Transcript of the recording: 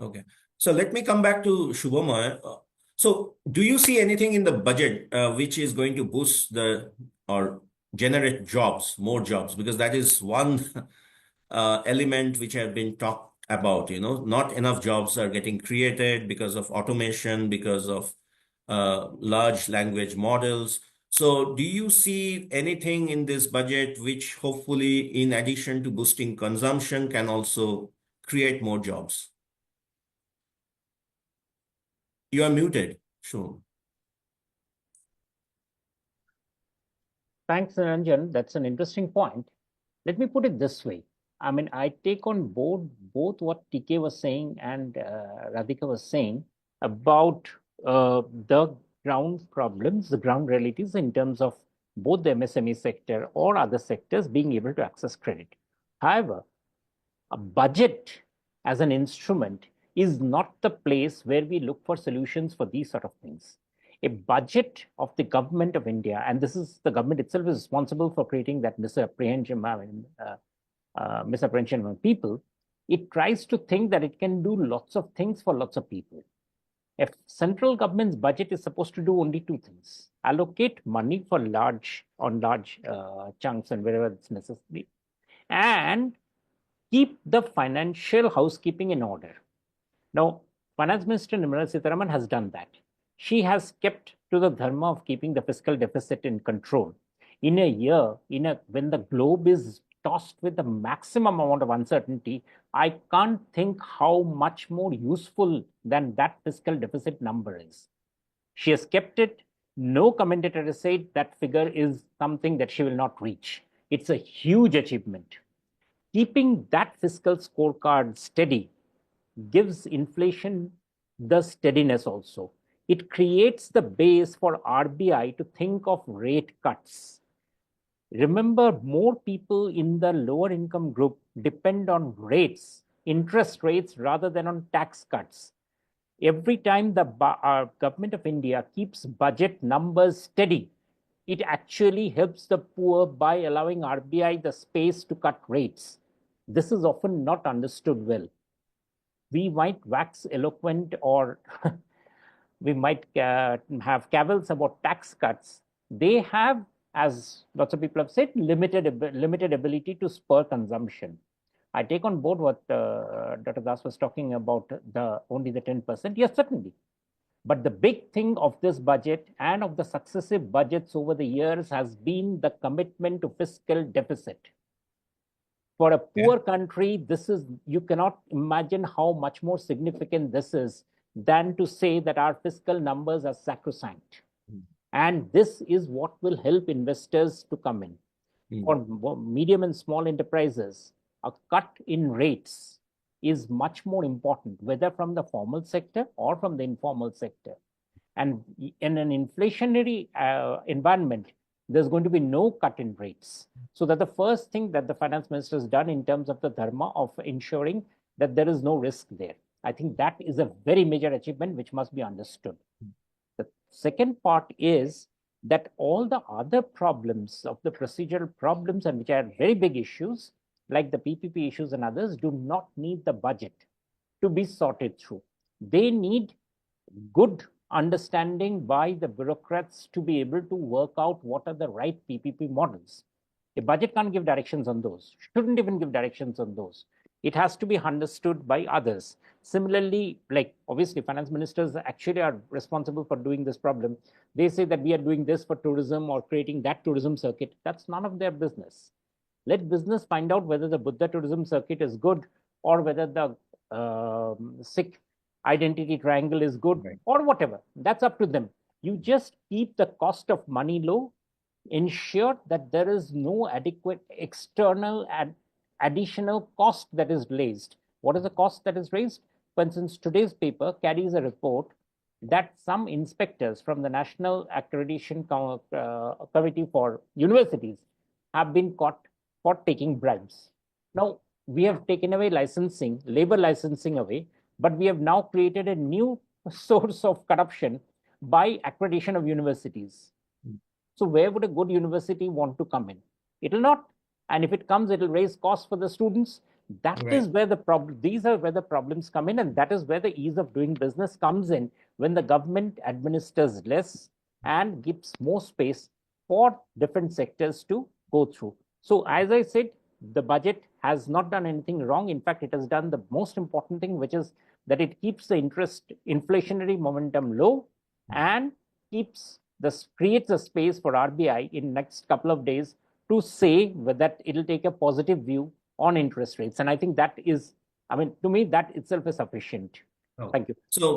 Okay. So let me come back to Subhomoy. So do you see anything in the budget which is going to boost or generate jobs, more jobs? Because that is one element which have been talked about, not enough jobs are getting created because of automation, because of large language models. So do you see anything in this budget which hopefully, in addition to boosting consumption, can also create more jobs? You are muted. Sure. Thanks, Ranjan. That's an interesting point. Let me put it this way. I mean, I take on board both what TK was saying and Radhika was saying about the ground problems, the ground realities in terms of both the MSME sector or other sectors being able to access credit. However, a budget as an instrument is not the place where we look for solutions for these sort of things. A budget of the government of India, and this is the government itself is responsible for creating that misapprehension, misapprehension among people. It tries to think that it can do lots of things for lots of people. A central government's budget is supposed to do only two things: allocate money for large chunks and wherever it's necessary, and keep the financial housekeeping in order. Now, Finance Minister Nirmala Sitharaman has done that. She has kept to the dharma of keeping the fiscal deficit in control. In a year, when the globe is tossed with the maximum amount of uncertainty, I can't think how much more useful than that fiscal deficit number is. She has kept it. No commentator has said that figure is something that she will not reach. It's a huge achievement. Keeping that fiscal scorecard steady gives inflation the steadiness also. It creates the base for RBI to think of rate cuts. Remember, more people in the lower income group depend on rates, interest rates, rather than on tax cuts. Every time the government of India keeps budget numbers steady, it actually helps the poor by allowing RBI the space to cut rates. This is often not understood well. We might wax eloquent or we might have cavils about tax cuts. They have, as lots of people have said, limited ability to spur consumption. I take on board what Dr. Das was talking about, only the 10%. Yes, certainly. But the big thing of this budget and of the successive budgets over the years has been the commitment to fiscal deficit. For a poor country, you cannot imagine how much more significant this is than to say that our fiscal numbers are sacrosanct. And this is what will help investors to come in. For medium and small enterprises, a cut in rates is much more important, whether from the formal sector or from the informal sector. And in an inflationary environment, there's going to be no cut in rates. So that the first thing that the finance minister has done in terms of the dharma of ensuring that there is no risk there. I think that is a very major achievement which must be understood. The second part is that all the other problems of the procedural problems, and which are very big issues, like the PPP issues and others, do not need the budget to be sorted through. They need good understanding by the bureaucrats to be able to work out what are the right PPP models. A budget can't give directions on those, shouldn't even give directions on those. It has to be understood by others. Similarly, like obviously finance ministers actually are responsible for doing this problem. They say that we are doing this for tourism or creating that tourism circuit. That's none of their business. Let business find out whether the Buddha tourism circuit is good or whether the Sikh identity triangle is good, right, or whatever. That's up to them. You just keep the cost of money low, ensure that there is no adequate external and additional cost that is raised. What is the cost that is raised? For instance, today's paper carries a report that some inspectors from the National Accreditation Committee for Universities have been caught for taking bribes. Now, we have taken away licensing, labor licensing away, but we have now created a new source of corruption by accreditation of universities. So where would a good university want to come in? It will not. And if it comes, it will raise costs for the students. That Right. is where the problem, these are where the problems come in, and that is where the ease of doing business comes in, when the government administers less and gives more space for different sectors to go through. So, as I said, the budget has not done anything wrong. In fact, it has done the most important thing, which is that it keeps the interest inflationary momentum low and creates a space for RBI in next couple of days to say that it'll take a positive view on interest rates. And I think that is, I mean, to me, that itself is sufficient. Oh. Thank you. So